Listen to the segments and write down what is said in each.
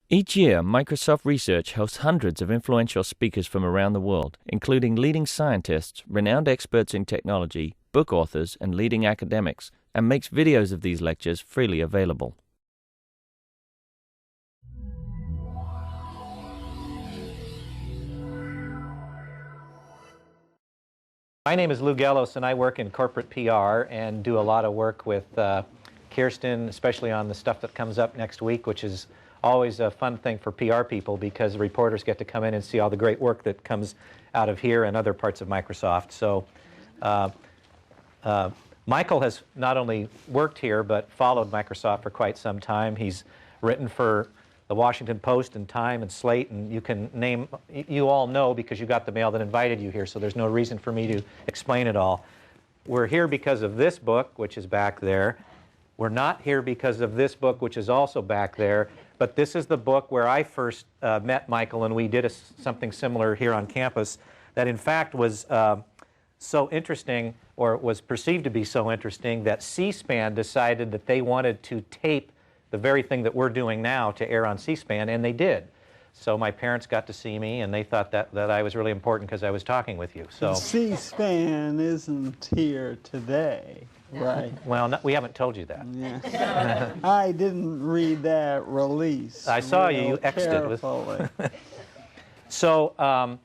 Each year, Microsoft Research hosts hundreds of influential speakers from around the world, including leading scientists, renowned experts in technology, book authors, and leading academics, and makes videos of these lectures freely available. My name is Lou Gellos, and I work in corporate PR and do a lot of work with Kirsten, especially on the stuff that comes up next week, which is always a fun thing for PR people because the reporters get to come in and see all the great work that comes out of here and other parts of Microsoft. So Michael has not only worked here but followed Microsoft for quite some time. He's written for the Washington Post and Time and Slate, and you can name, you all know because you got the mail that invited you here, so there's no reason for me to explain it all. We're here because of this book, which is back there. We're not here because of this book, which is also back there, but this is the book where I first met Michael, and we did something similar here on campus that in fact was so interesting, or was perceived to be so interesting, that C-SPAN decided that they wanted to tape the very thing that we're doing now to air on C-SPAN, and they did. So my parents got to see me, and they thought that I was really important because I was talking with you. So C-SPAN isn't here today, right? Well, no, we haven't told you that. Yeah. I didn't read that release. I saw you X'd it. So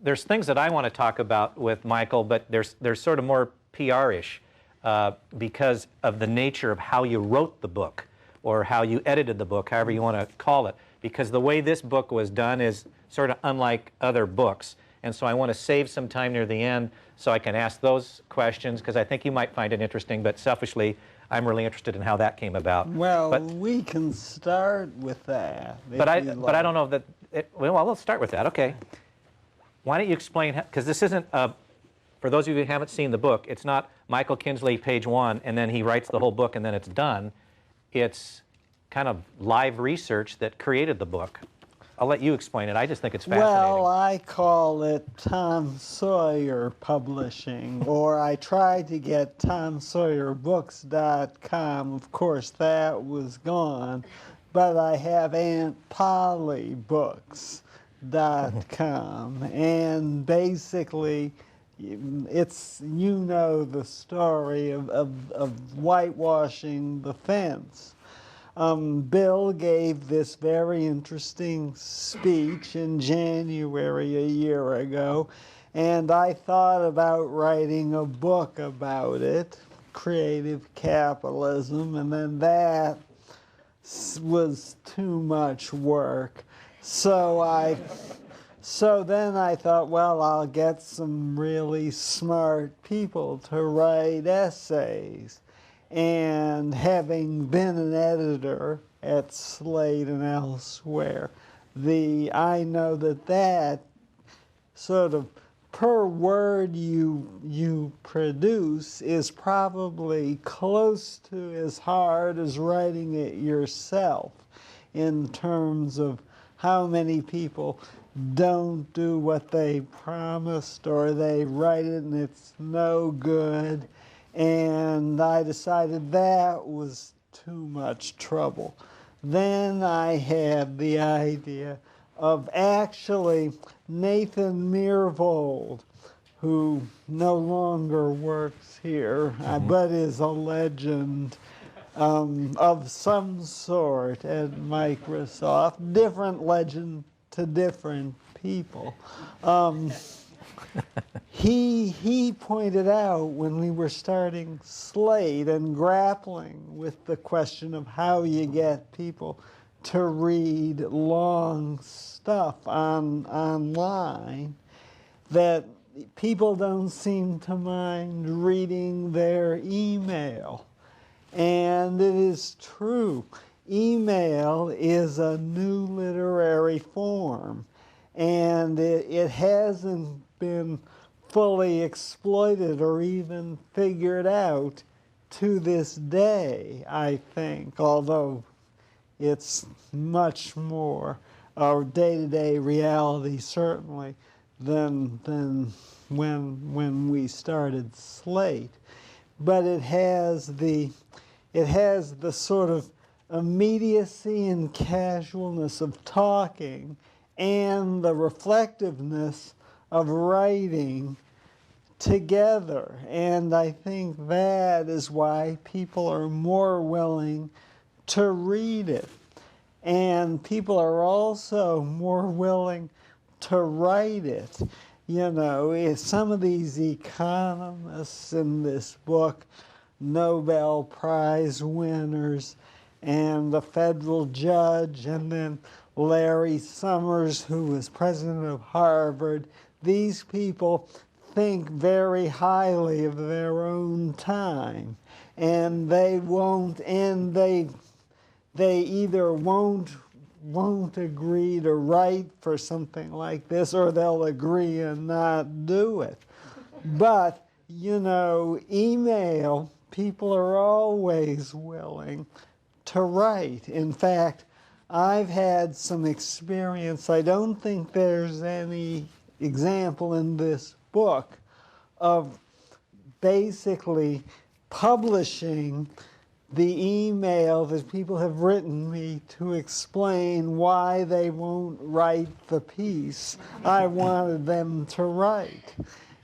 there's things that I want to talk about with Michael, but there's sort of more PR-ish because of the nature of how you wrote the book or how you edited the book, however you want to call it. Because the way this book was done is sort of unlike other books. And so I want to save some time near the end so I can ask those questions, because I think you might find it interesting, but selfishly, I'm really interested in how that came about. Well, we can start with that. But I don't know that, well, let's start with that, okay. Why don't you explain, because this isn't, for those of you who haven't seen the book, it's not Michael Kinsley, page 1, and then he writes the whole book and then it's done. It's kind of live research that created the book. I'll let you explain it. I just think it's fascinating. Well, I call it Tom Sawyer Publishing, or I tried to get TomSawyerBooks.com. Of course, that was gone, but I have Aunt Polly Books.com, and basically it's, you know, the story of whitewashing the fence. Bill gave this very interesting speech in January a year ago, and I thought about writing a book about it, Creative Capitalism, and then that was too much work. So then I thought, well, I'll get some really smart people to write essays. And having been an editor at Slate and elsewhere, I know that sort of per word you produce is probably close to as hard as writing it yourself, in terms of how many people don't do what they promised, or they write it and it's no good. And I decided that was too much trouble. Then I had the idea of actually Nathan Myhrvold, who no longer works here, but is a legend of some sort at Microsoft, different legend to different people. He pointed out when we were starting Slate and grappling with the question of how you get people to read long stuff online, that people don't seem to mind reading their email. And it is true. Email is a new literary form, and it hasn't been fully exploited or even figured out to this day, I think, although it's much more our day-to-day reality, certainly, than when we started Slate. But it has the sort of immediacy and casualness of talking and the reflectiveness of writing together. And I think that is why people are more willing to read it. And people are also more willing to write it. You know, some of these economists in this book, Nobel Prize winners, and the federal judge, and then Larry Summers, who was president of Harvard, these people think very highly of their own time, and they won't, and they either won't agree to write for something like this, or they'll agree and not do it. But, you know, email, people are always willing to write. In fact, I've had some experience, I don't think there's any example in this book, of basically publishing the email that people have written me to explain why they won't write the piece I wanted them to write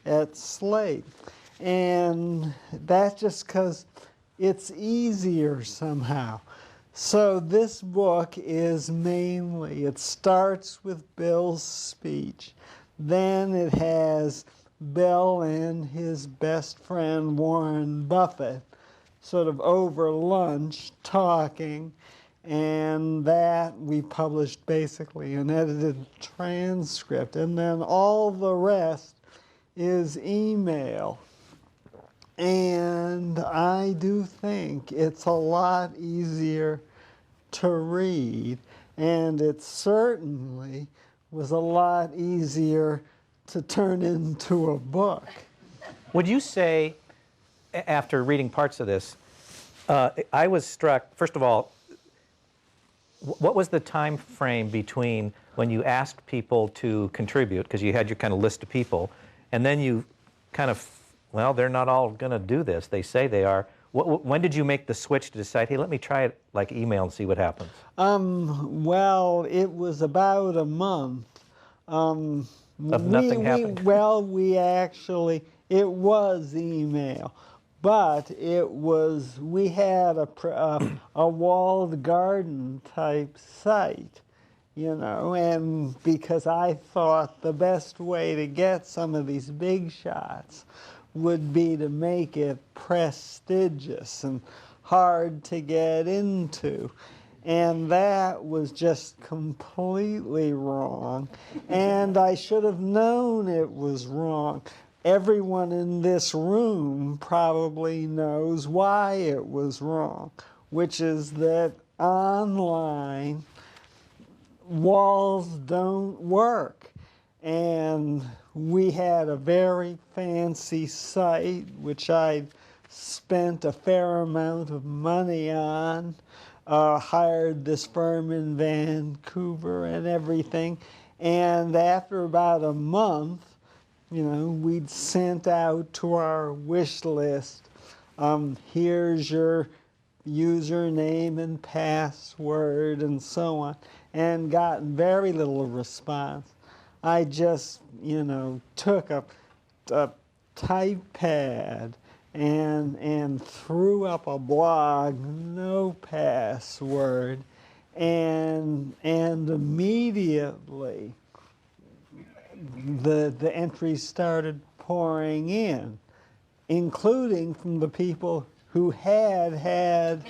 at Slate. And that's just because it's easier somehow. So this book is mainly, it starts with Bill's speech. Then it has Bill and his best friend Warren Buffett sort of over lunch talking, and that we published basically an edited transcript, and then all the rest is email. And I do think it's a lot easier to read, and it certainly was a lot easier to turn into a book. Would you say, after reading parts of this, I was struck, first of all, what was the time frame between when you asked people to contribute, because you had your kind of list of people, and then you kind of, well, they're not all going to do this. They say they are. When did you make the switch to decide, hey, let me try it like email and see what happens? Well, it was about a month. Of nothing happened? Well, we actually, it was email. But it was, we had a walled garden type site, you know, and because I thought the best way to get some of these big shots would be to make it prestigious and hard to get into. And that was just completely wrong. And I should have known it was wrong. Everyone in this room probably knows why it was wrong, which is that online walls don't work. And we had a very fancy site, which I'd spent a fair amount of money on, hired this firm in Vancouver and everything. And after about a month, you know, we'd sent out to our wish list, here's your username and password and so on, and gotten very little response. I just, you know, took a type pad and threw up a blog, no password, and immediately the entries started pouring in, including from the people who had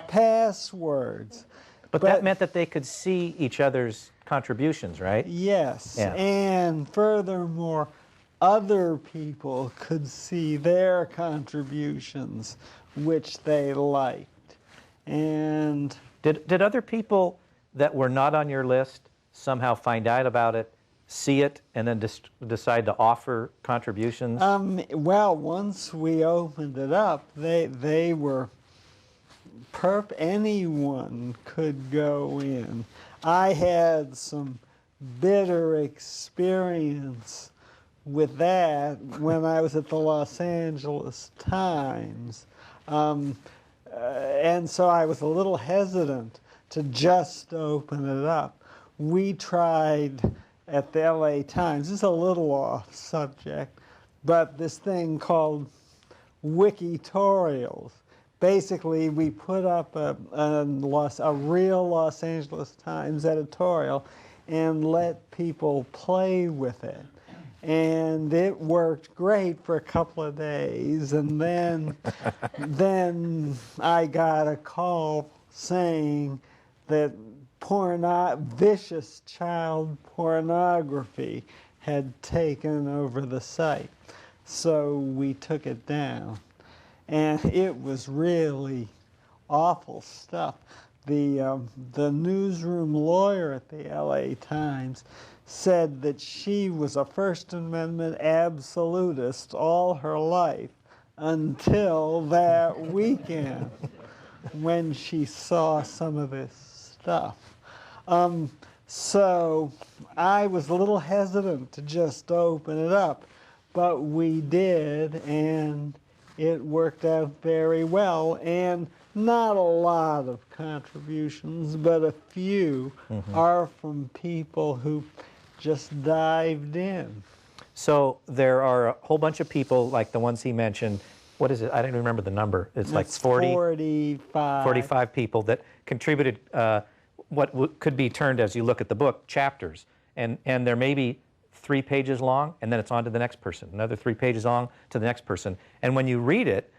passwords. But that meant that they could see each other's contributions, right? Yes, yeah. And furthermore, other people could see their contributions, which they liked. And did other people that were not on your list somehow find out about it, see it, and then decide to offer contributions? Well, once we opened it up, they were anyone could go in. I had some bitter experience with that when I was at the Los Angeles Times. and so I was a little hesitant to just open it up. We tried at the LA Times, this is a little off subject, but this thing called Wikitorials. Basically, we put up a real Los Angeles Times editorial and let people play with it. And it worked great for a couple of days. And then, then I got a call saying that vicious child pornography had taken over the site. So we took it down. And it was really awful stuff. The newsroom lawyer at the LA Times said that she was a First Amendment absolutist all her life until that weekend when she saw some of this stuff. So I was a little hesitant to just open it up, but we did, and it worked out very well, and not a lot of contributions, but a few are from people who just dived in. So there are a whole bunch of people like the ones he mentioned. What is it? I don't even remember the number. It's like 45 people that contributed what could be termed, as you look at the book, chapters. And they're maybe 3 pages long, and then it's on to the next person. Another 3 pages long to the next person. And when you read it,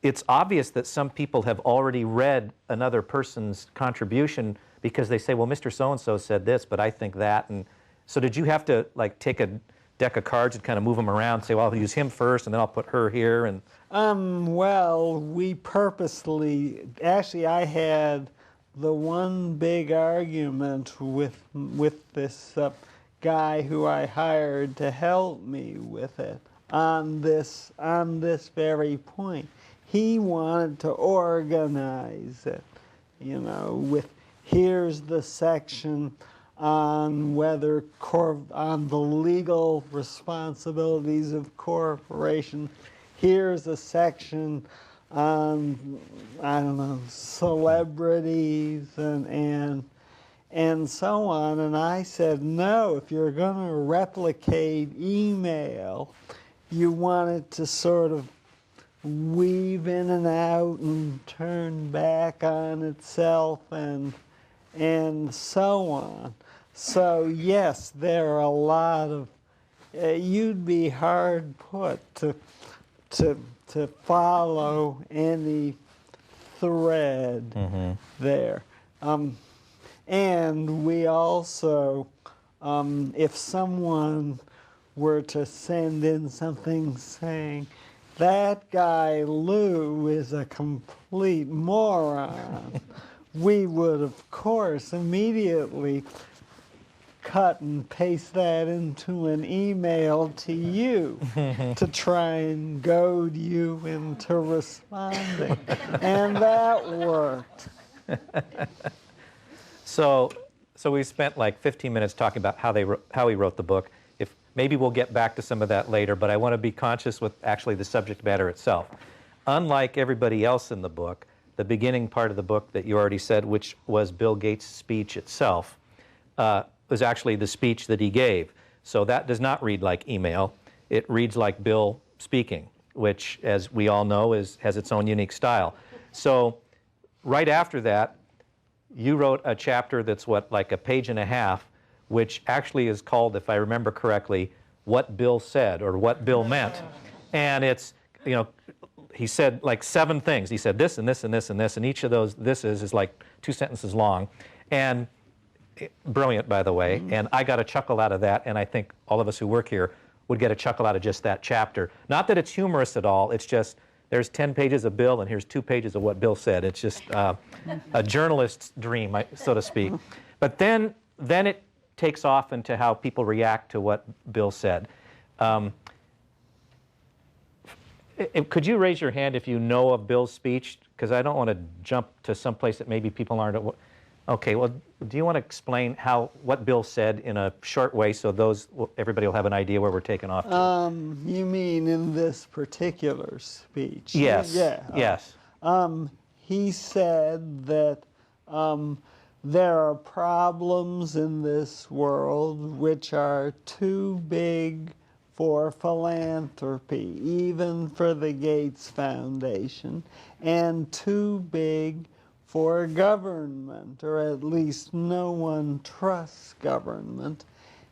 it's obvious that some people have already read another person's contribution because they say, well, Mr. So-and-so said this, but I think that. And so did you have to like take a deck of cards and kind of move them around, say, well, I'll use him first, and then I'll put her here? And well, we purposely, actually, I had the one big argument with this guy who I hired to help me with it on this very point. He wanted to organize it, you know, with here's the section on whether on the legal responsibilities of corporation. Here's a section on, I don't know, celebrities and so on. And I said, no, if you're going to replicate email, you want it to sort of weave in and out and turn back on itself and so on. So yes, there are a lot of, you'd be hard put to follow any thread there. And we also, if someone were to send in something saying, that guy Lou is a complete moron, we would, of course, immediately cut and paste that into an email to you to try and goad you into responding. And that worked. So we spent like 15 minutes talking about how he wrote the book. Maybe we'll get back to some of that later, but I want to be conscious with actually the subject matter itself. Unlike everybody else in the book, the beginning part of the book that you already said, which was Bill Gates' speech itself, was actually the speech that he gave. So that does not read like email. It reads like Bill speaking, which, as we all know, has its own unique style. So right after that, you wrote a chapter that's like a page and a half, which actually is called, if I remember correctly, What Bill Said, or What Bill Meant. And it's, you know, he said like 7 things. He said this and this and this and this, and each of those thises is like 2 sentences long. And brilliant, by the way, and I got a chuckle out of that, and I think all of us who work here would get a chuckle out of just that chapter. Not that it's humorous at all, it's just there's 10 pages of Bill, and here's 2 pages of what Bill said. It's just a journalist's dream, so to speak. But then it takes off into how people react to what Bill said. Could you raise your hand if you know of Bill's speech? Because I don't want to jump to some place that maybe people aren't. Okay, well, do you want to explain what Bill said in a short way so everybody will have an idea where we're taking off to? You mean in this particular speech? Yes. Yeah. Yes. He said that there are problems in this world which are too big for philanthropy, even for the Gates Foundation, and too big for government, or at least no one trusts government,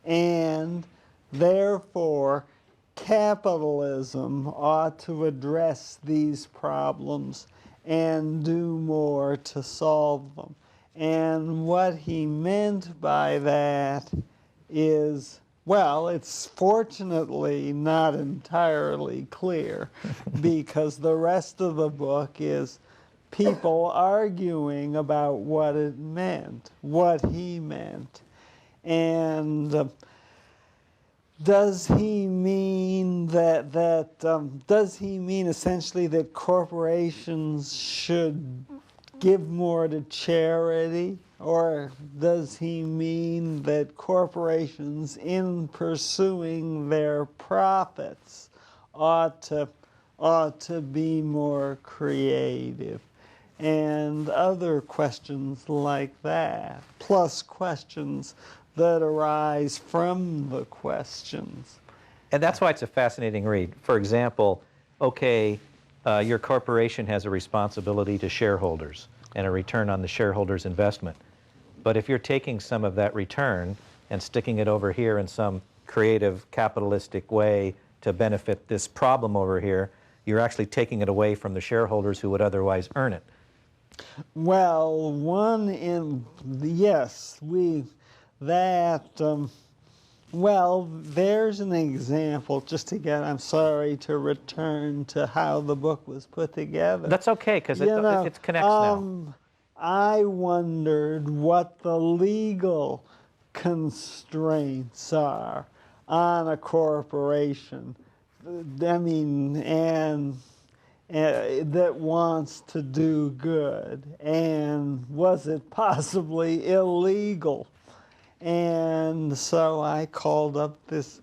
and therefore capitalism ought to address these problems and do more to solve them. And what he meant by that is, well, it's fortunately not entirely clear because the rest of the book is people arguing about what it meant, what he meant. And does he mean does he mean essentially that corporations should give more to charity? Or does he mean that corporations, in pursuing their profits, ought to be more creative? And other questions like that, plus questions that arise from the questions. And that's why it's a fascinating read. For example, okay, your corporation has a responsibility to shareholders and a return on the shareholders' investment. But if you're taking some of that return and sticking it over here in some creative capitalistic way to benefit this problem over here, you're actually taking it away from the shareholders who would otherwise earn it. Well, well, there's an example, just to get, I'm sorry to return to how the book was put together. That's okay, because it connects now. I wondered what the legal constraints are on a corporation. I mean, and that wants to do good, and was it possibly illegal? And so I called up this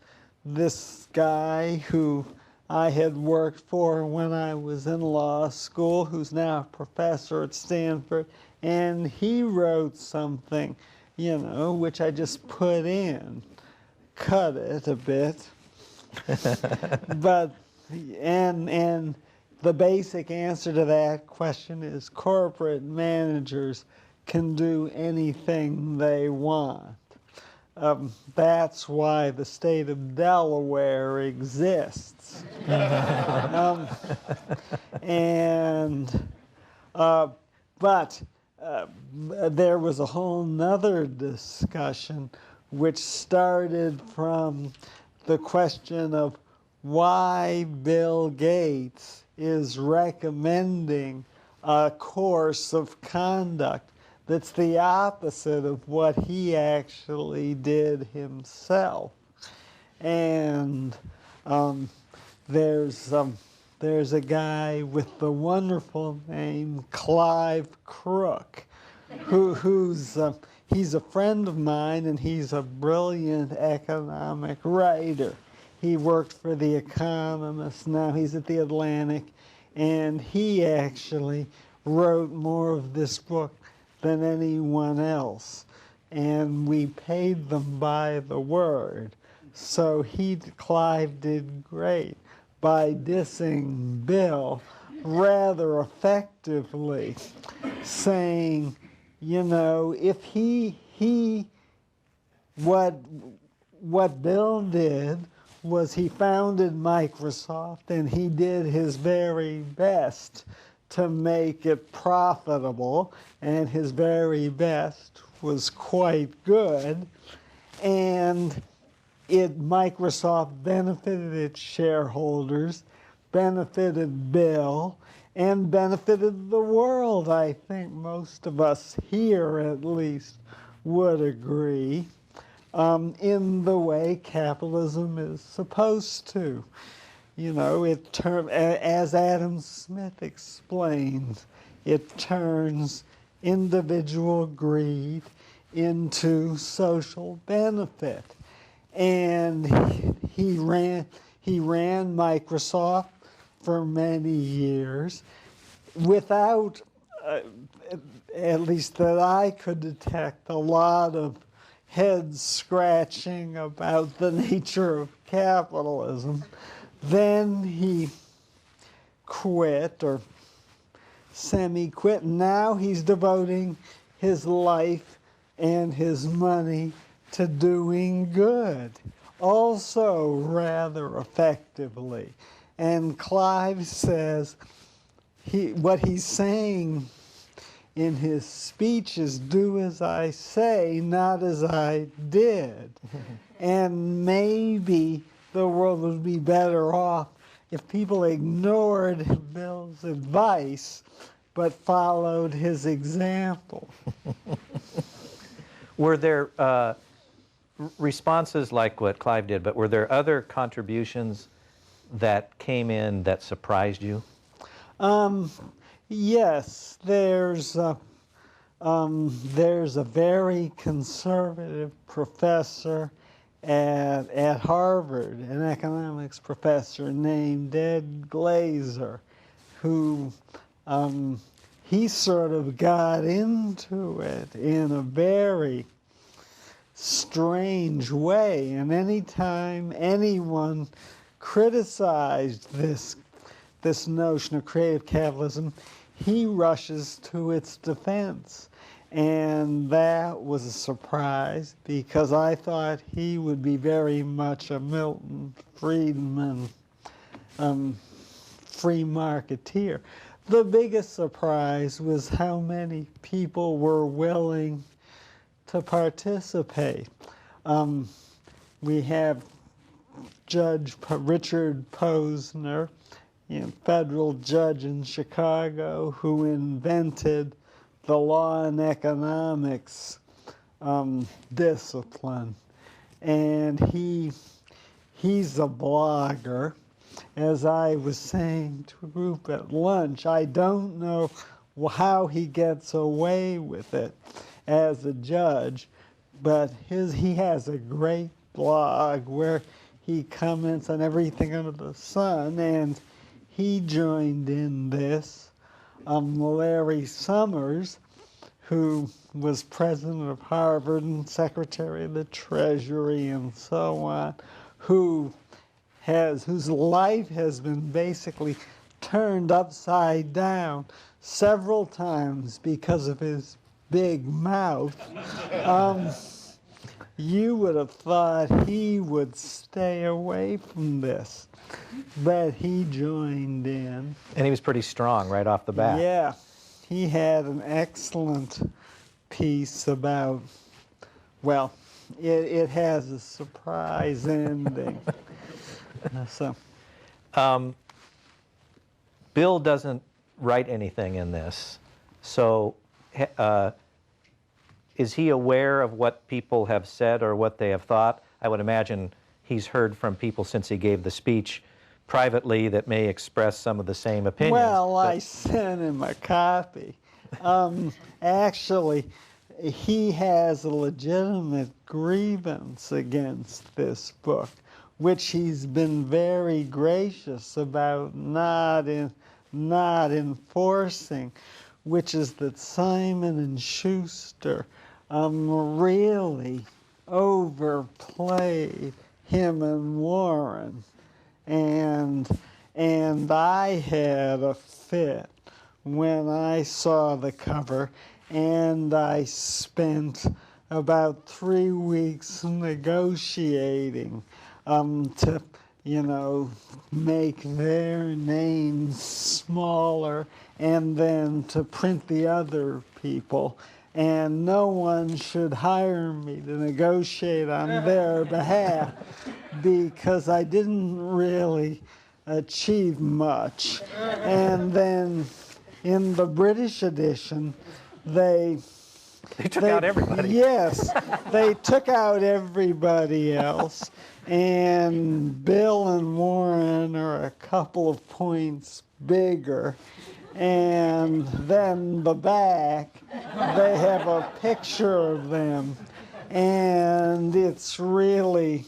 guy who I had worked for when I was in law school, who's now a professor at Stanford, and he wrote something, which I just put in, cut it a bit, and the basic answer to that question is corporate managers can do anything they want. That's why the state of Delaware exists. But there was a whole nother discussion which started from the question of why Bill Gates is recommending a course of conduct that's the opposite of what he actually did himself. And there's a guy with the wonderful name Clive Crook, he's a friend of mine, and he's a brilliant economic writer. He worked for The Economist, now he's at The Atlantic, and he actually wrote more of this book than anyone else, and we paid them by the word. So Clive did great by dissing Bill rather effectively, saying, if what Bill did was he founded Microsoft, and he did his very best to make it profitable, and his very best was quite good, and Microsoft benefited its shareholders, benefited Bill, and benefited the world. I think most of us here, at least, would agree, in the way capitalism is supposed to. As Adam Smith explained, it turns individual greed into social benefit. And he ran Microsoft for many years. without, at least that I could detect, a lot of head scratching about the nature of capitalism. Then he quit or semi-quit. Now he's devoting his life and his money to doing good, also rather effectively. And Clive says what he's saying in his speech is, do as I say, not as I did. And maybe the world would be better off if people ignored Bill's advice but followed his example. Were there responses like what Clive did, but were there other contributions that came in that surprised you? Yes, there's a very conservative professor at Harvard, an economics professor named Ed Glazer, who he sort of got into it in a very strange way. And anytime anyone criticized this notion of creative capitalism, he rushes to its defense. And that was a surprise, because I thought he would be very much a Milton Friedman free marketeer. The biggest surprise was how many people were willing to participate. We have Judge Richard Posner, federal judge in Chicago, who invented the law and economics discipline. And he's a blogger. As I was saying to a group at lunch, I don't know how he gets away with it as a judge, but he has a great blog where he comments on everything under the sun, and he joined in this. Larry Summers, who was president of Harvard and secretary of the Treasury and so on, whose life has been basically turned upside down several times because of his big mouth. You would have thought he would stay away from this, but he joined in. And he was pretty strong right off the bat. Yeah, he had an excellent piece about, well, it has a surprise ending. So, Bill doesn't write anything in this, so is he aware of what people have said or what they have thought? I would imagine he's heard from people since he gave the speech privately that may express some of the same opinions. well, I sent him a copy. Actually, he has a legitimate grievance against this book, which he's been very gracious about not enforcing, which is that Simon and Schuster really overplayed him and Warren, and I had a fit when I saw the cover, and I spent about 3 weeks negotiating to, make their names smaller and then to print the other people. And no one should hire me to negotiate on their behalf because I didn't really achieve much. And then in the British edition, They took out everybody. Yes, they took out everybody else, and Bill and Warren are a couple of points bigger. And then the back, they have a picture of them, and it's really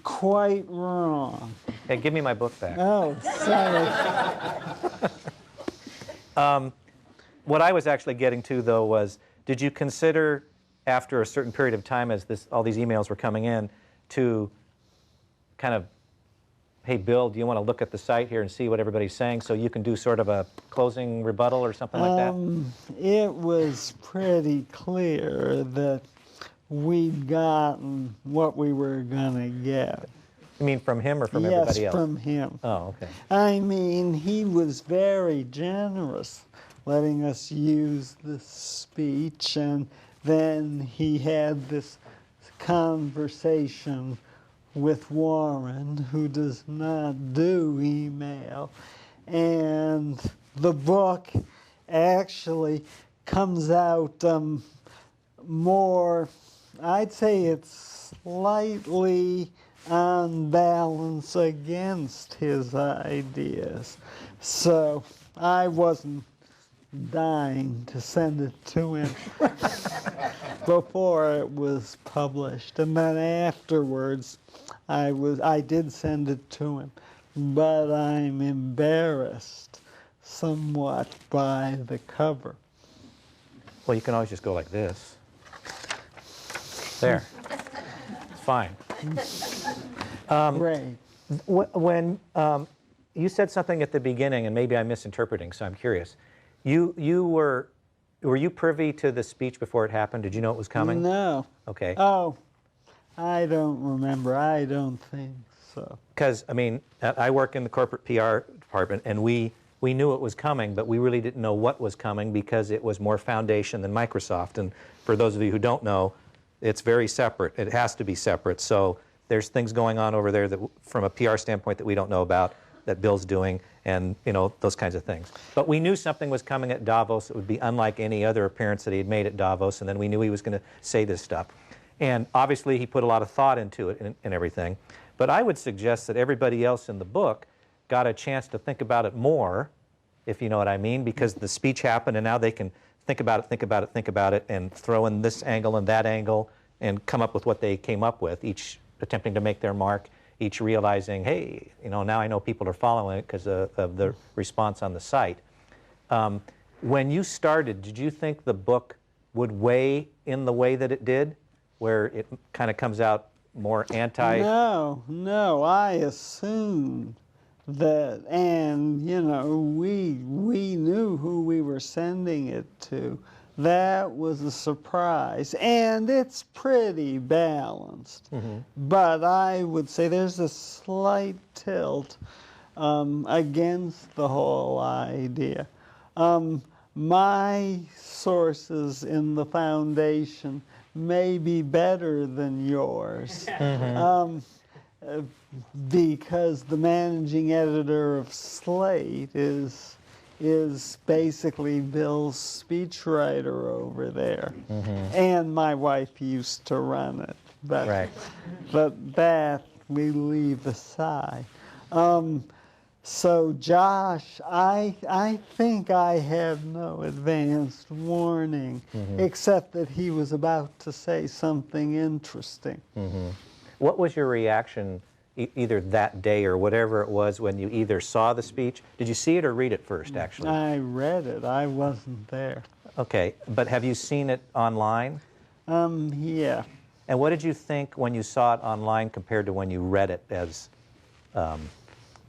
quite wrong. Hey, give me my book back. Oh, sorry. What I was actually getting to, though, was did you consider, after a certain period of time as all these emails were coming in, to kind of, hey, Bill, do you want to look at the site here and see what everybody's saying so you can do sort of a closing rebuttal or something like that? It was pretty clear that we'd gotten what we were going to get. You mean from him or from everybody else? Yes, from him. Oh, okay. I mean, he was very generous, letting us use the speech, and then he had this conversation with Warren, who does not do email, and the book actually comes out more, I'd say it's slightly on balance against his ideas. So I wasn't dying to send it to him before it was published, and then afterwards I did send it to him, but I'm embarrassed somewhat by the cover. Well, you can always just go like this. There. It's fine. Great. When you said something at the beginning, and maybe I'm misinterpreting, so I'm curious. Were you privy to the speech before it happened? Did you know it was coming? No. Okay. Oh, I don't remember. I don't think so. Because, I mean, I work in the corporate PR department, and we knew it was coming, but we really didn't know what was coming because it was more foundation than Microsoft. And for those of you who don't know, it's very separate. It has to be separate. So there's things going on over there that, from a PR standpoint, that we don't know about, that Bill's doing, and those kinds of things. But we knew something was coming at Davos. It would be unlike any other appearance that he had made at Davos, and then we knew he was going to say this stuff. And obviously he put a lot of thought into it and everything. But I would suggest that everybody else in the book got a chance to think about it more, if you know what I mean, because the speech happened and now they can think about it, and throw in this angle and that angle and come up with what they came up with, each attempting to make their mark, each realizing, hey, now I know people are following it because of the response on the site. When you started, did you think the book would weigh in the way that it did, where it kind of comes out more anti? No, I assumed that, and we knew who we were sending it to. That was a surprise, and it's pretty balanced. Mm-hmm. But I would say there's a slight tilt against the whole idea. My sources in the foundation may be better than yours. Mm-hmm. Because the managing editor of Slate is basically Bill's speechwriter over there. Mm-hmm. And my wife used to run it. But, right. But that we leave aside. So Josh, I think I had no advanced warning, mm-hmm. except that he was about to say something interesting. Mm-hmm. What was your reaction either that day or whatever it was when you either saw the speech? Did you see it or read it first, actually? I read it. I wasn't there. Okay, but have you seen it online? Yeah. And what did you think when you saw it online compared to when you read it as the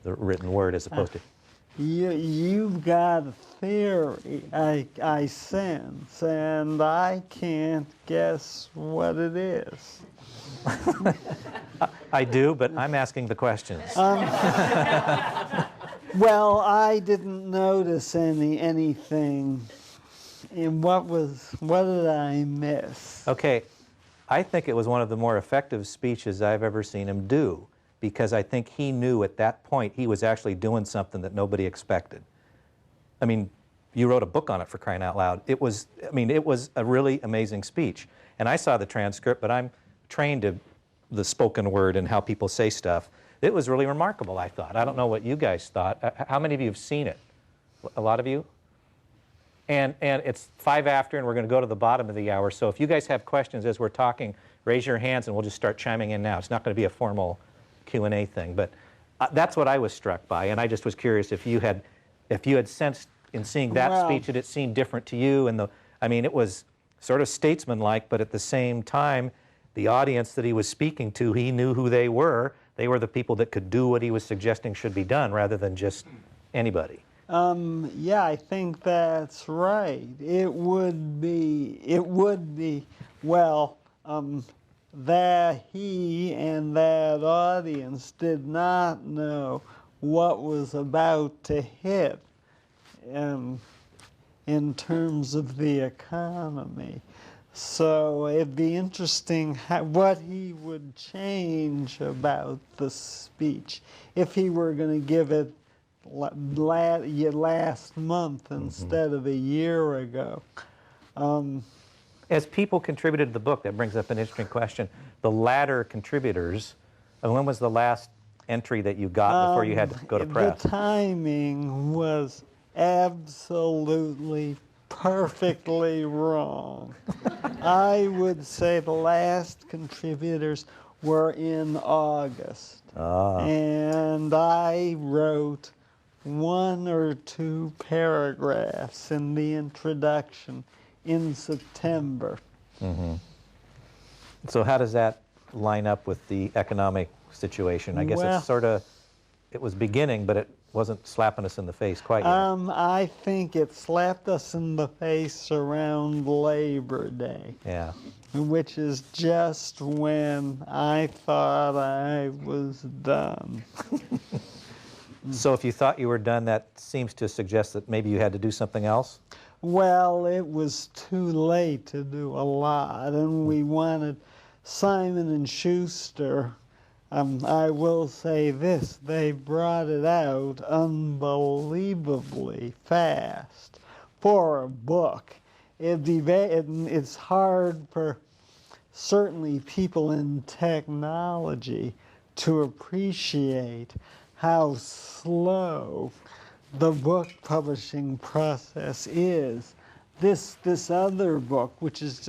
written word as opposed to? You've got a theory, I sense, and I can't guess what it is. I do, but I'm asking the questions. Well, I didn't notice anything. And what did I miss? Okay, I think it was one of the more effective speeches I've ever seen him do, because I think he knew at that point he was actually doing something that nobody expected. I mean, you wrote a book on it, for crying out loud. It was a really amazing speech. And I saw the transcript, but I'm trained to the spoken word and how people say stuff. It was really remarkable, I thought. I don't know what you guys thought. How many of you have seen it? A lot of you? And it's 5 after, and we're going to go to the bottom of the hour. So if you guys have questions as we're talking, raise your hands, and we'll just start chiming in now. It's not going to be a formal Q&A thing, but that's what I was struck by, and I just was curious if you had sensed in seeing that speech, did it seem different to you? And I mean, it was sort of statesmanlike, but at the same time, the audience that he was speaking to, he knew who they were. They were the people that could do what he was suggesting should be done, rather than just anybody. Yeah, I think that's right. It would be, well, that he and that audience did not know what was about to hit in terms of the economy. So it'd be interesting what he would change about the speech if he were going to give it last month instead of a year ago. As people contributed to the book, that brings up an interesting question. The latter contributors, when was the last entry that you got before you had to go to press? The timing was absolutely perfectly wrong. I would say the last contributors were in August. And I wrote 1 or 2 paragraphs in the introduction in September. So how does that line up with the economic situation? I guess it's sort of, it was beginning, but it wasn't slapping us in the face quite yet. I think it slapped us in the face around Labor Day. Yeah. Which is just when I thought I was done. So if you thought you were done, that seems to suggest that maybe you had to do something else? Well, it was too late to do a lot, and we wanted Simon & Schuster. I will say this, they brought it out unbelievably fast for a book. It's hard for certainly people in technology to appreciate how slow the book publishing process is. This other book, which is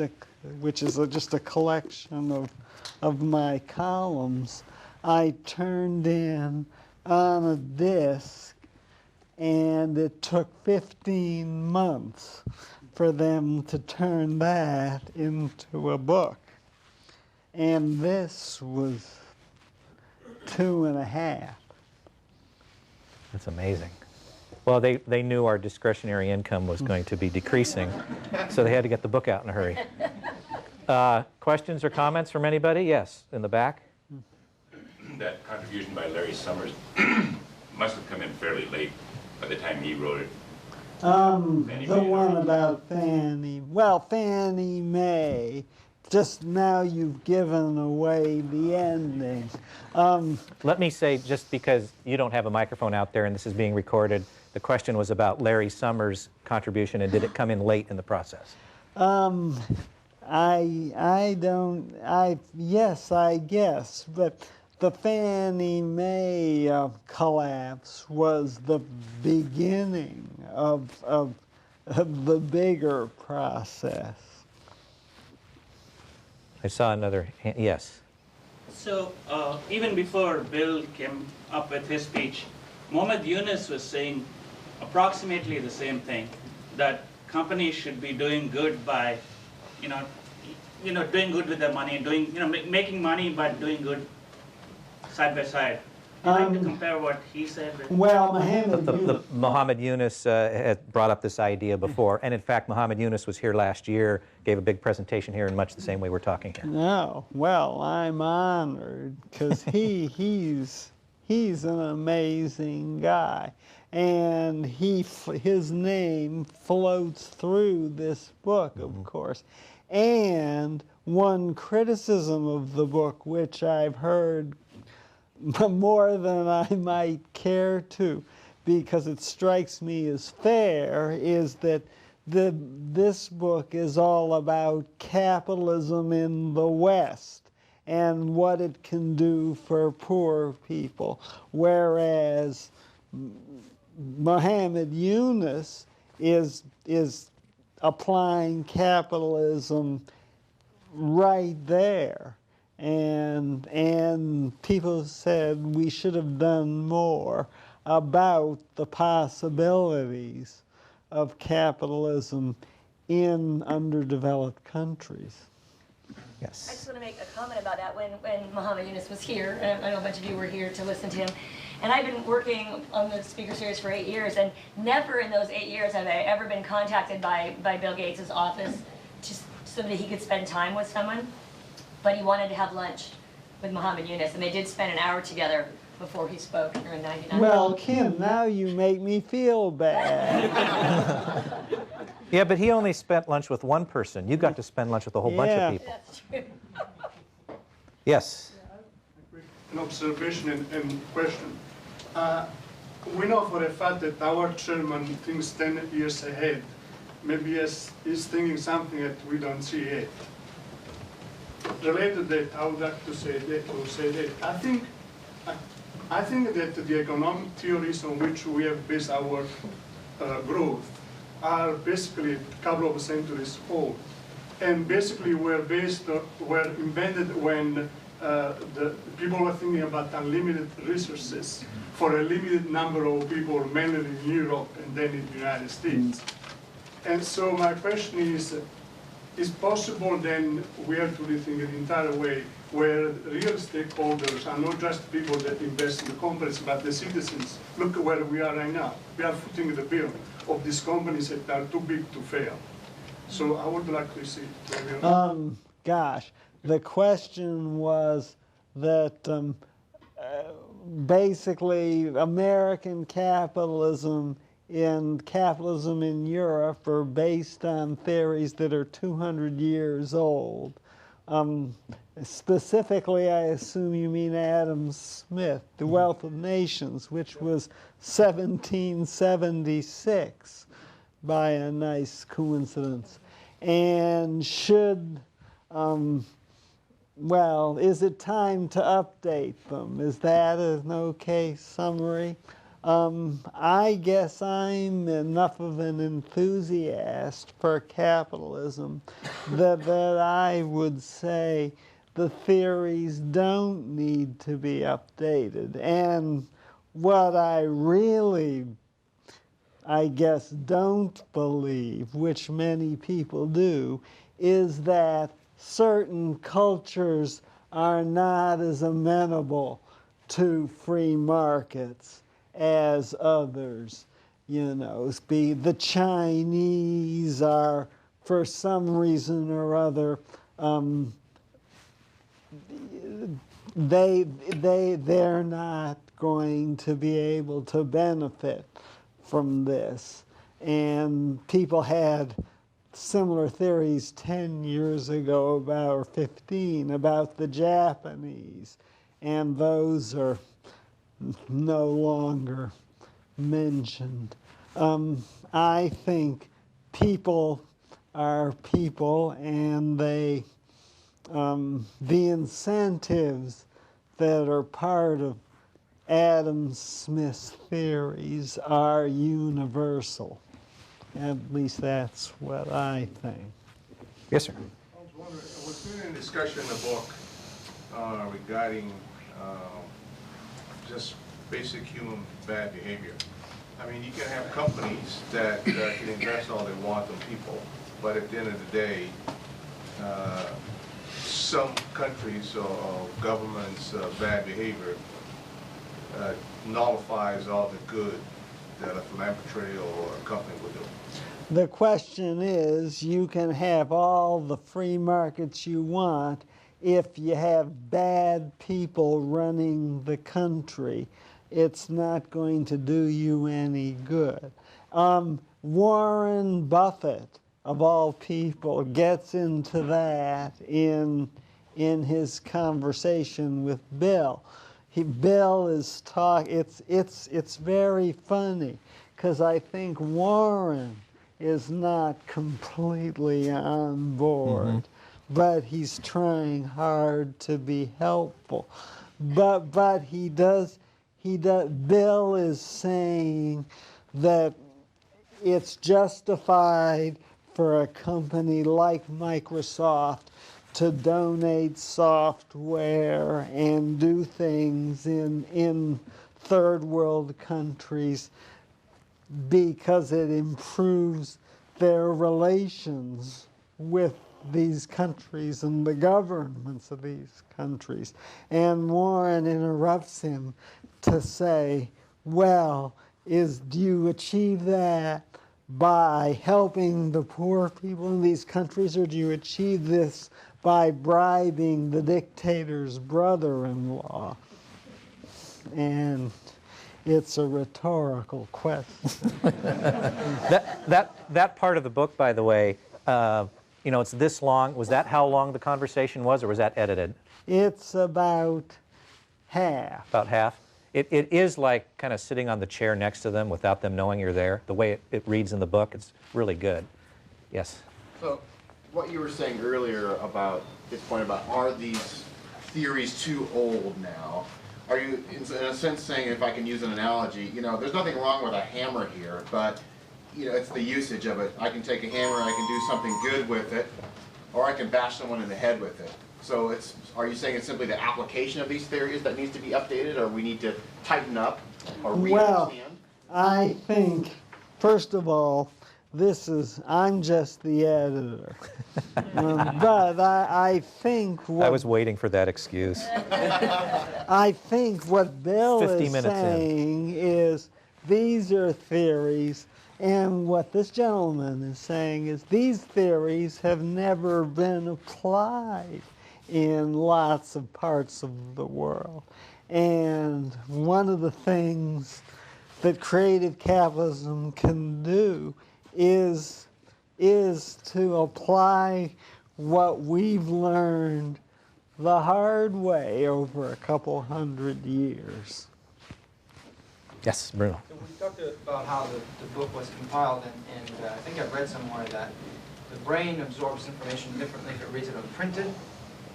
just a collection of my columns, I turned in on a disc, and it took 15 months for them to turn that into a book. And this was 2.5. That's amazing. Well, they knew our discretionary income was going to be decreasing, so they had to get the book out in a hurry. Questions or comments from anybody? Yes, in the back. That contribution by Larry Summers must have come in fairly late by the time he wrote it. The one about Fannie Mae. Just now you've given away the ending. Let me say, just because you don't have a microphone out there and this is being recorded, the question was about Larry Summers' contribution, and did it come in late in the process? Yes, I guess, but the Fannie Mae collapse was the beginning of the bigger process. I saw another hand. Yes. So even before Bill came up with his speech, Mohammed Yunus was saying approximately the same thing, that companies should be doing good by, doing good with their money, and making money but doing good side by side. Would you like to compare what he said with... Well, Mohammed Yunus had brought up this idea before, and in fact, Mohammed Yunus was here last year, gave a big presentation here in much the same way we're talking here. No, well, I'm honored, because he's an amazing guy, and his name floats through this book, of course. And one criticism of the book, which I've heard more than I might care to, because it strikes me as fair, is that this book is all about capitalism in the West and what it can do for poor people, whereas Mohammed Yunus is applying capitalism right there. And people said we should have done more about the possibilities of capitalism in underdeveloped countries. Yes. I just want to make a comment about that. When Muhammad Yunus was here, and I know a bunch of you were here to listen to him, and I've been working on the speaker series for 8 years, and never in those 8 years have I ever been contacted by Bill Gates' office just so that he could spend time with someone. But he wanted to have lunch with Muhammad Yunus, and they did spend an hour together before he spoke here in '99. Well, Kim, now you make me feel bad. Yeah, but he only spent lunch with one person. You got to spend lunch with a whole bunch of people. That's true. Yes. An observation and question. We know for a fact that our chairman thinks 10 years ahead. Maybe he's thinking something that we don't see yet. Related to that, I would like to say that I think that the economic theories on which we have based our growth are basically a couple of centuries old, and basically were invented when the people were thinking about unlimited resources for a limited number of people, mainly in Europe and then in the United States. And so my question is possible then we have to rethink it the entire way, where real stakeholders are not just people that invest in the companies, but the citizens. Look at where we are right now. We are footing the bill of these companies that are too big to fail. So I would like to see. Gosh, the question was that basically American capitalism and capitalism in Europe are based on theories that are 200 years old. Specifically, I assume you mean Adam Smith, The Wealth of Nations, which was 1776 by a nice coincidence. And should, well, is it time to update them? Is that an okay summary? I guess I'm enough of an enthusiast for capitalism that I would say the theories don't need to be updated. And what I really, I guess, don't believe, which many people do, is that certain cultures are not as amenable to free markets as others. You know, the Chinese are, for some reason or other, they're not going to be able to benefit from this. And people had similar theories 10 years ago about, or 15, about the Japanese, and those are no longer mentioned. I think people are people, and they, the incentives that are part of Adam Smith's theories are universal. At least that's what I think. Yes, sir. I was wondering, I was doing a discussion in the book regarding just basic human bad behavior. I mean, you can have companies that can invest all they want on people, but at the end of the day, some countries or governments' bad behavior nullifies all the good that a philanthropy or a company would do. The question is, you can have all the free markets you want if you have bad people running the country. It's not going to do you any good. Warren Buffett, of all people, gets into that in his conversation with Bill. Bill is it's very funny, because I think Warren is not completely on board, but he's trying hard to be helpful. But he does, Bill is saying that it's justified for a company like Microsoft to donate software and do things in third world countries because it improves their relations with these countries and the governments of these countries. And Warren interrupts him to say, well, do you achieve that by helping the poor people in these countries, or do you achieve this by bribing the dictator's brother-in-law? And it's a rhetorical question. That part of the book, by the way, you know, it's this long. Was that how long the conversation was, or was that edited? It's about half. About half? It is like kind of sitting on the chair next to them without them knowing you're there. The way it reads in the book, it's really good. Yes? So what you were saying earlier about this point about, are these theories too old now? Are you, in a sense, saying, if I can use an analogy, you know, there's nothing wrong with a hammer here, but, you know, it's the usage of it. I can take a hammer and I can do something good with it, or I can bash someone in the head with it. So it's, are you saying it's simply the application of these theories that needs to be updated, or we need to tighten up, or re-understand? Well, I think, first of all, I'm just the editor. But I think what... I was waiting for that excuse. I think what Bill 50 is minutes saying is these are theories, and what this gentleman is saying is these theories have never been applied in lots of parts of the world. And one of the things that creative capitalism can do is to apply what we've learned the hard way over a couple hundred years. Yes, Bruno. So we talked about how the book was compiled, and I think I've read somewhere that the brain absorbs information differently if it reads it on printed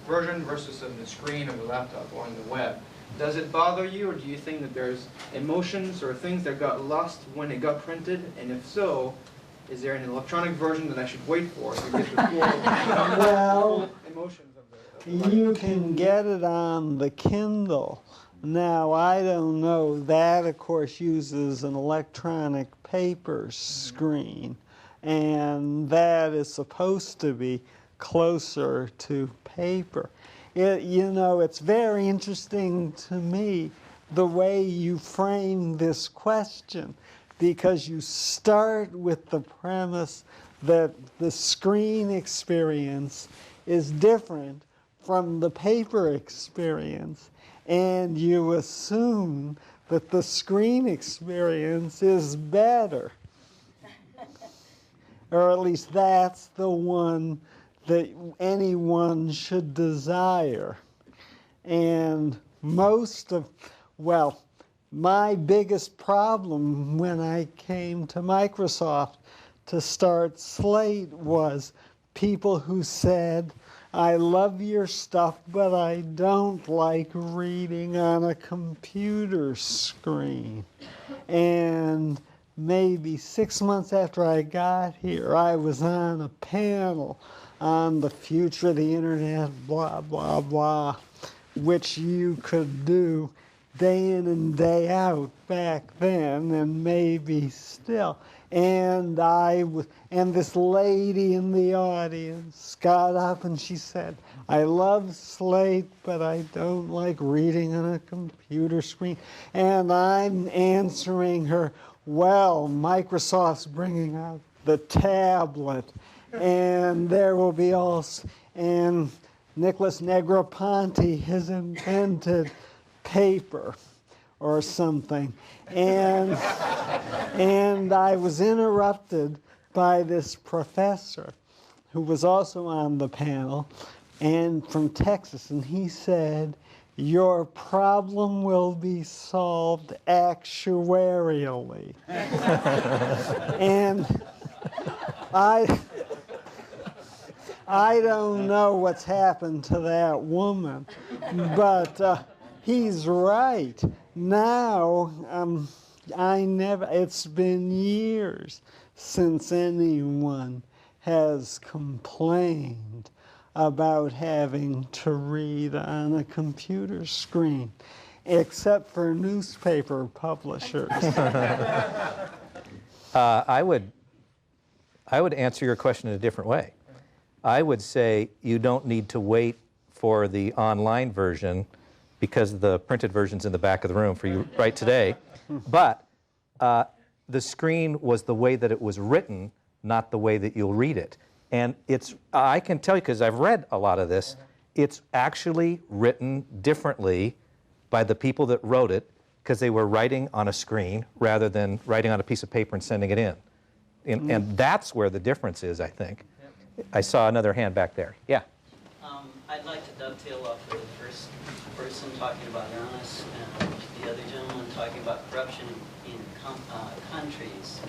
version versus on the screen of the laptop or on the web. Does it bother you, or do you think that there's emotions or things that got lost when it got printed? And if so, is there an electronic version that I should wait for to get the full Well, emotions of the you can get it on the Kindle. Now, I don't know. That, of course, uses an electronic paper screen, and that is supposed to be closer to paper. You know, it's very interesting to me the way you frame this question, because you start with the premise that the screen experience is different from the paper experience, and you assume that the screen experience is better. Or at least that's the one that anyone should desire. And my biggest problem when I came to Microsoft to start Slate was people who said, I love your stuff, but I don't like reading on a computer screen. And maybe 6 months after I got here, I was on a panel on the future of the internet, blah, blah, blah, which you could do day in and day out back then, and maybe still. And this lady in the audience got up and she said, I love Slate, but I don't like reading on a computer screen. And I'm answering her, well, Microsoft's bringing out the tablet, and there will be and Nicholas Negroponte has invented paper or something. And I was interrupted by this professor who was also on the panel, and from Texas, and he said, your problem will be solved actuarially. And I don't know what's happened to that woman, but he's right. Now, it's been years since anyone has complained about having to read on a computer screen, except for newspaper publishers. I would answer your question in a different way. I would say you don't need to wait for the online version because the printed version's in the back of the room for you right today. But the screen was the way that it was written, not the way that you'll read it. And I can tell you, because I've read a lot of this, it's actually written differently by the people that wrote it because they were writing on a screen rather than writing on a piece of paper and sending it in. And that's where the difference is, I think. Yep. I saw another hand back there. Yeah? I'd like to dovetail off of the first person talking about Yunus and the other gentleman talking about corruption in countries.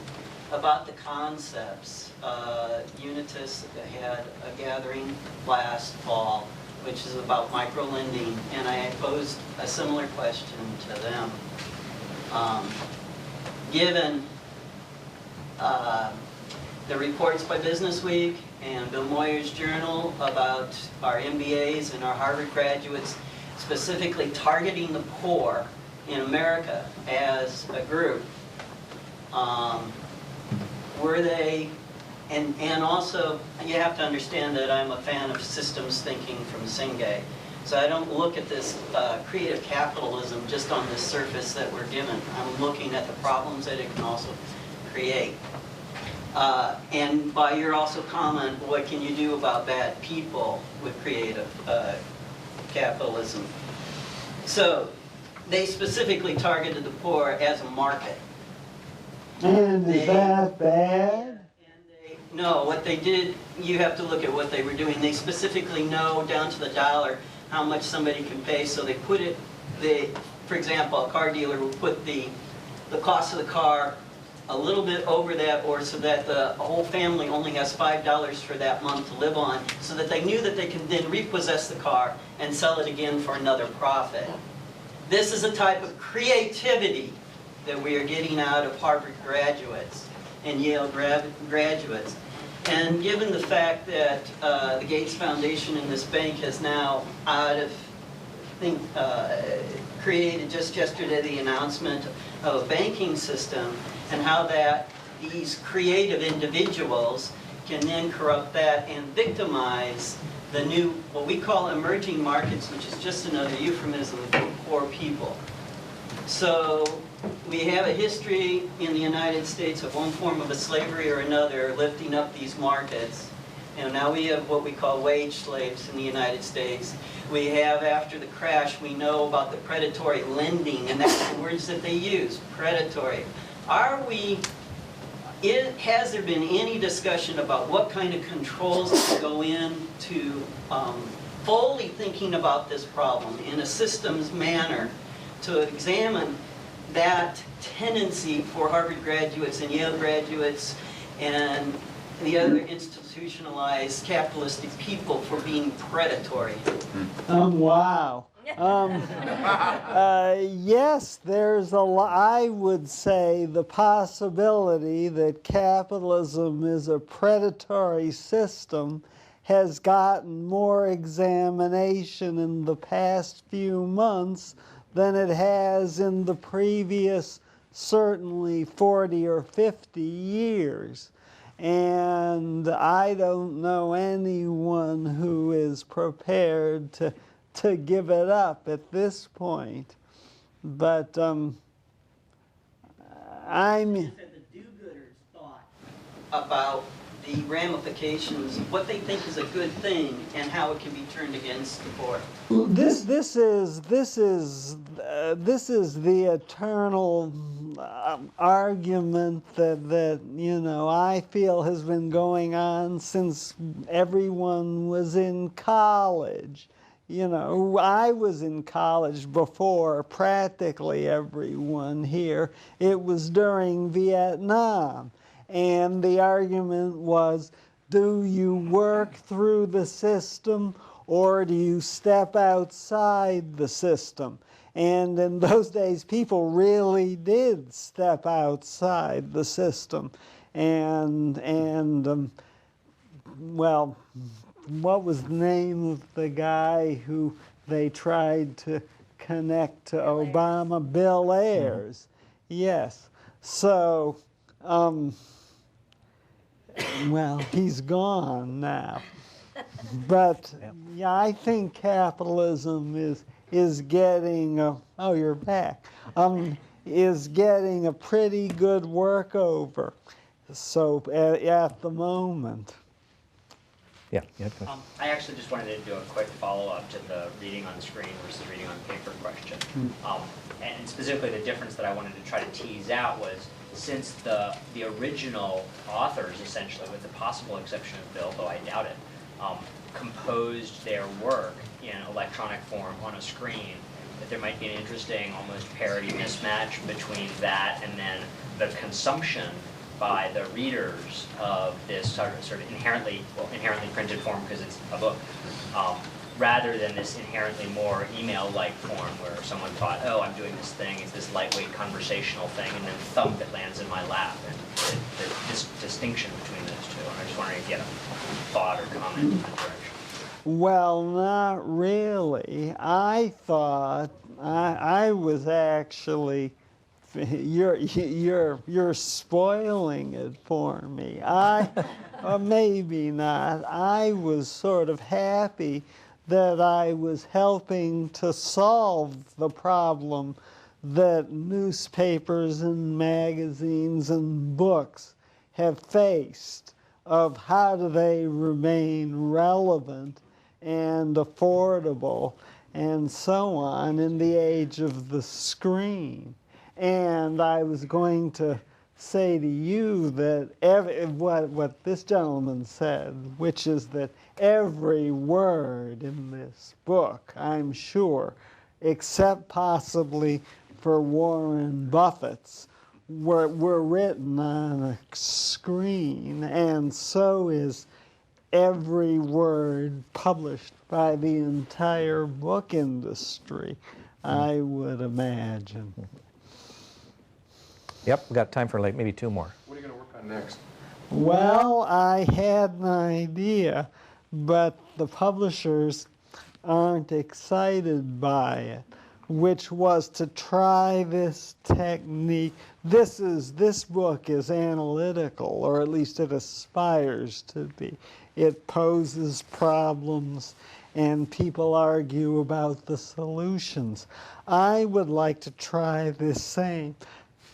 About the concepts, Yunus had a gathering last fall, which is about microlending, and I posed a similar question to them. Given the reports by Business Week and Bill Moyer's journal about our MBAs and our Harvard graduates specifically targeting the poor in America as a group, were they, and also you have to understand that I'm a fan of systems thinking from Singay. So I don't look at this creative capitalism just on this surface that we're given. I'm looking at the problems that it can also create. And by your also comment, what can you do about bad people with creative capitalism? So they specifically targeted the poor as a market. And is that bad? No, what they did, you have to look at what they were doing. They specifically know down to the dollar how much somebody can pay, so they put it, for example, a car dealer will put the cost of the car a little bit over that, or so that the whole family only has $5 for that month to live on, so that they knew that they can then repossess the car and sell it again for another profit. This is a type of creativity that we are getting out of Harvard graduates and Yale graduates. And given the fact that the Gates Foundation and this bank has now created just yesterday the announcement of a banking system, and how that these creative individuals can then corrupt that and victimize the new, what we call emerging markets, which is just another euphemism for poor people. So we have a history in the United States of one form of a slavery or another lifting up these markets. And now we have what we call wage slaves in the United States. We have, after the crash, we know about the predatory lending, and that's the words that they use, predatory. Has there been any discussion about what kind of controls to go into fully thinking about this problem in a systems manner to examine that tendency for Harvard graduates and Yale graduates and the other institutionalized capitalistic people for being predatory? Wow. Yes, there's a lot. I would say the possibility that capitalism is a predatory system has gotten more examination in the past few months than it has in the previous, certainly 40 or 50 years. And I don't know anyone who is prepared to give it up at this point. But I'm... The do-gooders thought about the ramifications of what they think is a good thing and how it can be turned against the poor. This is the eternal argument that you know I feel has been going on since everyone was in college. You know, I was in college before practically everyone here. It was during Vietnam. And the argument was, do you work through the system or do you step outside the system? And in those days, people really did step outside the system. Well, what was the name of the guy who they tried to connect to Obama? Bill Ayers. Yes. So Well, he's gone now. But yeah, I think capitalism is getting oh, you're back. Is getting a pretty good workover. So at the moment. Yeah. I actually just wanted to do a quick follow-up to the reading on the screen versus reading on paper question. And specifically the difference that I wanted to try to tease out was, since the original authors, essentially, with the possible exception of Bill, though I doubt it, composed their work in electronic form on a screen, that there might be an interesting, almost parity mismatch between that and then the consumption by the readers of this sort of inherently printed form, because it's a book, rather than this inherently more email-like form where someone thought, oh, I'm doing this thing, it's this lightweight conversational thing, and then thump, it lands in my lap. And this distinction between those two. And I'm just wondering if you had a thought or comment in that direction. Well, not really. I thought I was actually. You're spoiling it for me. Maybe not. I was sort of happy that I was helping to solve the problem that newspapers and magazines and books have faced of how do they remain relevant and affordable and so on in the age of the screen. And I was going to say to you that what this gentleman said, which is that every word in this book, I'm sure, except possibly for Warren Buffett's, were written on a screen, and so is every word published by the entire book industry, I would imagine. Yep, we've got time for like maybe two more. What are you going to work on next? Well, I had an idea, but the publishers aren't excited by it, which was to try this technique. This book is analytical, or at least it aspires to be. It poses problems, and people argue about the solutions. I would like to try this same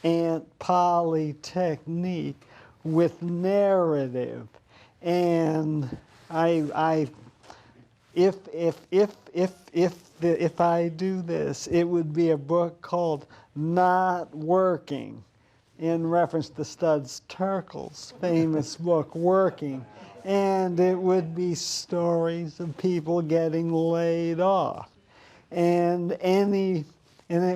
Aunt Polly technique with narrative, and if I do this, it would be a book called Not Working, in reference to Studs Terkel's famous book Working, and it would be stories of people getting laid off, and it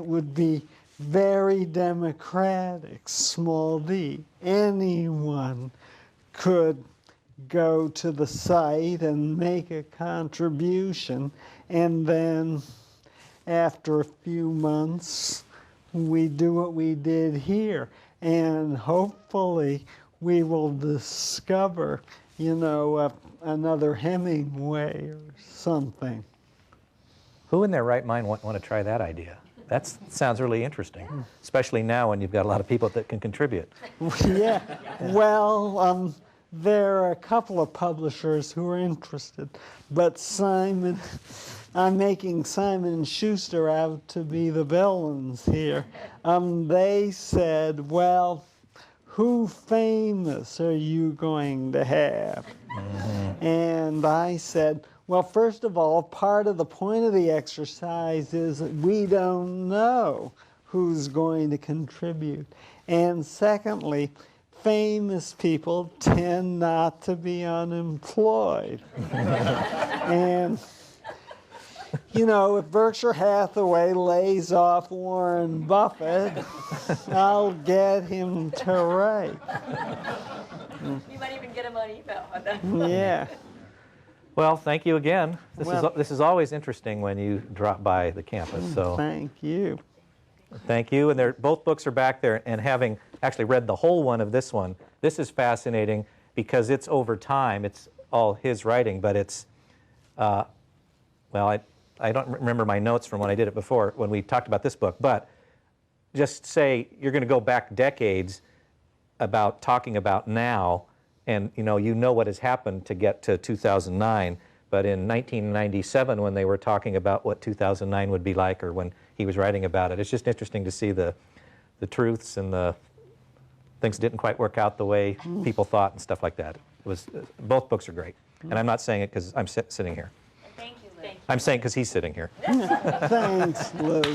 would be very democratic, small d. Anyone could go to the site and make a contribution, and then after a few months we do what we did here, and hopefully we will discover, another Hemingway or something. Who in their right mind want to try that idea? That sounds really interesting, especially now when you've got a lot of people that can contribute. Yeah, well, there are a couple of publishers who are interested, but I'm making Simon & Schuster out to be the villains here. They said, well, who famous are you going to have? And I said, well, first of all, part of the point of the exercise is that we don't know who's going to contribute. And secondly, famous people tend not to be unemployed. And, if Berkshire Hathaway lays off Warren Buffett, I'll get him to write. You might even get him on email. Yeah. Well, thank you again. This is always interesting when you drop by the campus. So thank you. Thank you. And both books are back there. And having actually read the whole one of this one, this is fascinating because it's over time. It's all his writing, but it's, well, I don't remember my notes from when I did it before when we talked about this book. But just say you're going to go back decades. about talking about now, and you know what has happened to get to 2009, but in 1997 when they were talking about what 2009 would be like, or when he was writing about it, it's just interesting to see the truths and the things that didn't quite work out the way people thought and stuff like that. It was, both books are great. And I'm not saying it because I'm sitting here. Thank you, Luke. I'm saying because he's sitting here. Thanks, Luke.